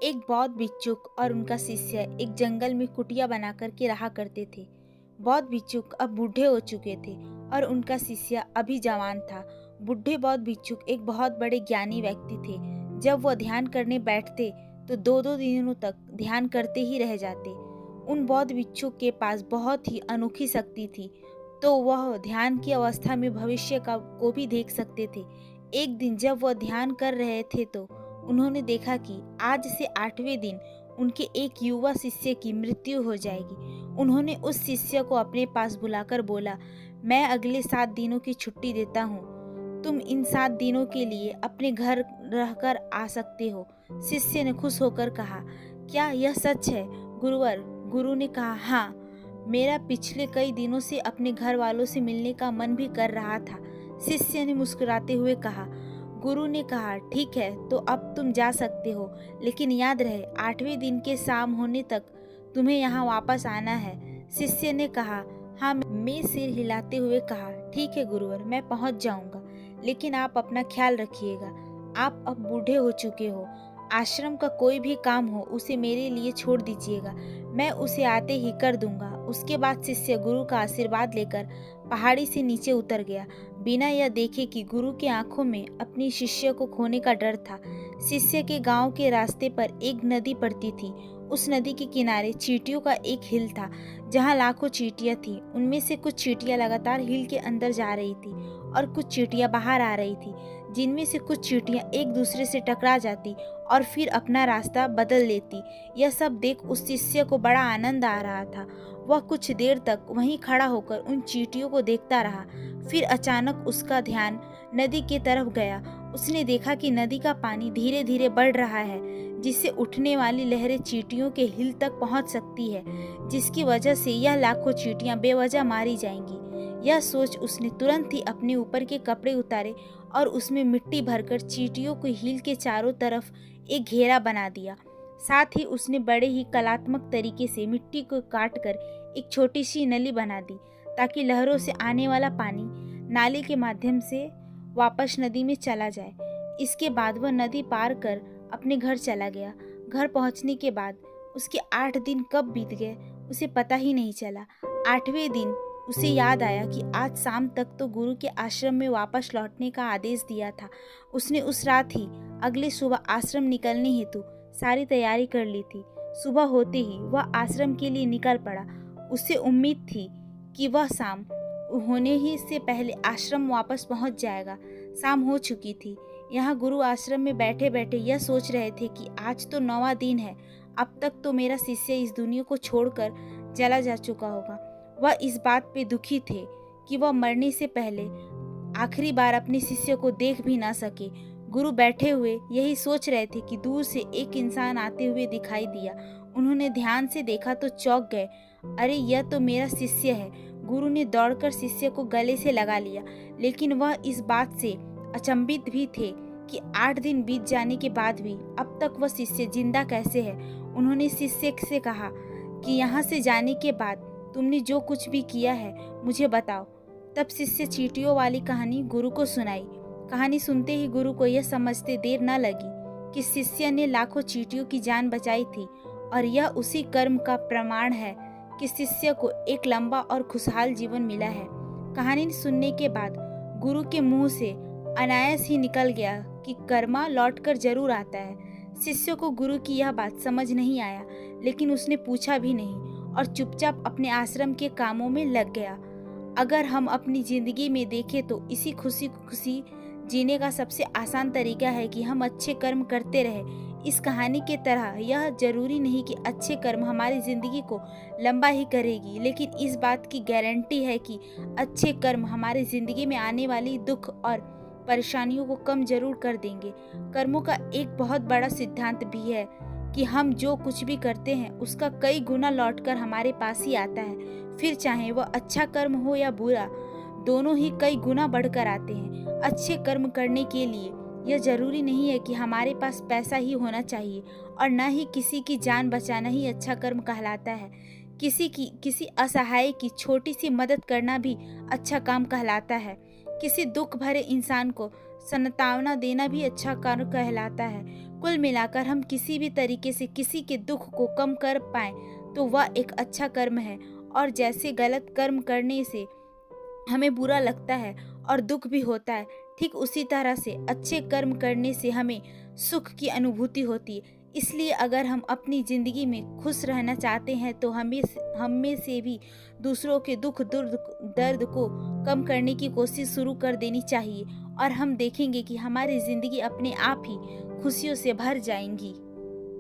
एक बौद्ध भिक्षुक और उनका शिष्य एक जंगल में कुटिया बना करके रहा करते थे। बौद्ध भिक्षुक अब बूढ़े हो चुके थे और उनका शिष्य अभी जवान था। बूढ़े बौद्ध भिक्षुक एक बहुत बड़े ज्ञानी व्यक्ति थे। जब वह ध्यान करने बैठते तो दो दो दिनों तक ध्यान करते ही रह जाते। उन बौद्ध भिक्षुक के पास बहुत ही अनोखी शक्ति थी, तो वह ध्यान की अवस्था में भविष्य का को भी देख सकते थे। एक दिन जब वह ध्यान कर रहे थे तो उन्होंने देखा कि आज से 8वें दिन उनके एक युवा शिष्य की मृत्यु हो जाएगी। उन्होंने उस शिष्य को अपने पास बुलाकर बोला, मैं अगले 7 दिनों की छुट्टी देता हूँ। तुम इन 7 दिनों के लिए अपने घर रहकर आ सकते हो। शिष्य ने खुश होकर कहा, क्या यह सच है गुरुवर? गुरु ने कहा, हाँ, मेरा पिछले कई दिनों से अपने घर वालों से मिलने का मन भी कर रहा था। शिष्य ने मुस्कुराते हुए कहा। गुरु ने कहा, ठीक है, तो अब तुम जा सकते हो, लेकिन याद रहे 8वें दिन के शाम होने तक तुम्हें यहाँ वापस आना है। शिष्य ने कहा, हाँ। मैं सिर हिलाते हुए कहा, ठीक है गुरुवर, मैं पहुँच जाऊँगा, लेकिन आप अपना ख्याल रखिएगा। आप अब बूढ़े हो चुके हो। आश्रम का कोई भी काम हो उसे मेरे लिए छोड़ दीजिएगा, मैं उसे आते ही कर दूंगा। उसके बाद शिष्य गुरु का आशीर्वाद लेकर पहाड़ी से नीचे उतर गया, बिना यह देखे कि गुरु की आंखों में अपनी शिष्य को खोने का डर था। शिष्य के गांव के रास्ते पर एक नदी पड़ती थी। उस नदी के किनारे चींटियों का एक हिल था, जहां लाखों चींटियां थी। उनमें से कुछ चींटियां लगातार हिल के अंदर जा रही थी और कुछ चींटियां बाहर आ रही थी, जिनमें से कुछ चींटियां एक दूसरे से टकरा जाती और फिर अपना रास्ता बदल लेती। यह सब देख उस शिष्य को बड़ा आनंद आ रहा था। वह कुछ देर तक वहीं खड़ा होकर उन चींटियों को देखता रहा। फिर अचानक उसका ध्यान नदी की तरफ गया। उसने देखा कि नदी का पानी धीरे धीरे बढ़ रहा है, जिससे उठने वाली लहरें चींटियों के हिल तक पहुंच सकती है, जिसकी वजह से यह लाखों चींटियां बेवजह मारी जाएंगी। यह सोच उसने तुरंत ही अपने ऊपर के कपड़े उतारे और उसमें मिट्टी भरकर चींटियों को हिल के चारों तरफ एक घेरा बना दिया। साथ ही उसने बड़े ही कलात्मक तरीके से मिट्टी को काटकर एक छोटी सी नली बना दी, ताकि लहरों से आने वाला पानी नाली के माध्यम से वापस नदी में चला जाए। इसके बाद वह नदी पार कर अपने घर चला गया। घर पहुंचने के बाद उसके 8 दिन कब बीत गए उसे पता ही नहीं चला। 8वें दिन उसे याद आया कि आज शाम तक तो गुरु के आश्रम में वापस लौटने का आदेश दिया था। उसने उस रात ही अगले सुबह आश्रम निकलने हेतु सारी तैयारी कर ली थी। सुबह होते ही वह आश्रम के लिए निकल पड़ा। उसे उम्मीद थी कि वह शाम होने ही से पहले आश्रम वापस पहुंच जाएगा। शाम हो चुकी थी। यहाँ गुरु आश्रम में बैठे बैठे यह सोच रहे थे कि आज तो 9वां दिन है। अब तक तो मेरा शिष्य इस दुनिया को छोड़कर चला जा चुका होगा। वह इस बात पे दुखी थे कि वह मरने से पहले आखिरी बार अपने शिष्य को देख भी ना सके। गुरु बैठे हुए यही सोच रहे थे कि दूर से एक इंसान आते हुए दिखाई दिया। उन्होंने ध्यान से देखा तो चौंक गए। अरे, यह तो मेरा शिष्य है। गुरु ने दौड़कर शिष्य को गले से लगा लिया, लेकिन वह इस बात से अचंभित भी थे कि 8 दिन बीत जाने के बाद भी अब तक वह शिष्य जिंदा कैसे है। उन्होंने शिष्य से कहा कि यहाँ से जाने के बाद तुमने जो कुछ भी किया है मुझे बताओ। तब शिष्य चींटियों वाली कहानी गुरु को सुनाई। कहानी सुनते ही गुरु को यह समझते देर न लगी कि शिष्य ने लाखों चींटियों की जान बचाई थी, और यह उसी कर्म का प्रमाण है कि शिष्य को एक लंबा और खुशहाल जीवन मिला है। कहानी सुनने के बाद गुरु के मुंह से अनायास ही निकल गया कि कर्मा लौटकर जरूर आता है। शिष्य को गुरु की यह बात समझ नहीं आया, लेकिन उसने पूछा भी नहीं और चुपचाप अपने आश्रम के कामों में लग गया। अगर हम अपनी जिंदगी में देखें तो इसी खुशी खुशी जीने का सबसे आसान तरीका है कि हम अच्छे कर्म करते रहें। इस कहानी के तरह यह जरूरी नहीं कि अच्छे कर्म हमारी जिंदगी को लंबा ही करेगी, लेकिन इस बात की गारंटी है कि अच्छे कर्म हमारी जिंदगी में आने वाली दुख और परेशानियों को कम जरूर कर देंगे। कर्मों का एक बहुत बड़ा सिद्धांत भी है कि हम जो कुछ भी करते हैं उसका कई गुना लौटकर हमारे पास ही आता है। फिर चाहे वह अच्छा कर्म हो या बुरा, दोनों ही कई गुना बढ़कर आते हैं। अच्छे कर्म करने के लिए यह जरूरी नहीं है कि हमारे पास पैसा ही होना चाहिए, और न ही किसी की जान बचाना ही अच्छा कर्म कहलाता है। किसी असहाय की छोटी सी मदद करना भी अच्छा काम कहलाता है। किसी दुख भरे इंसान को सांत्वना देना भी अच्छा कार्य कहलाता है। कुल मिलाकर हम किसी भी तरीके से किसी के दुख को कम कर पाएँ तो वह एक अच्छा कर्म है। और जैसे गलत कर्म करने से हमें बुरा लगता है और दुख भी होता है, ठीक उसी तरह से अच्छे कर्म करने से हमें सुख की अनुभूति होती है। इसलिए अगर हम अपनी ज़िंदगी में खुश रहना चाहते हैं तो हम में से भी दूसरों के दुख दर्द को कम करने की कोशिश शुरू कर देनी चाहिए, और हम देखेंगे कि हमारी ज़िंदगी अपने आप ही खुशियों से भर जाएंगी।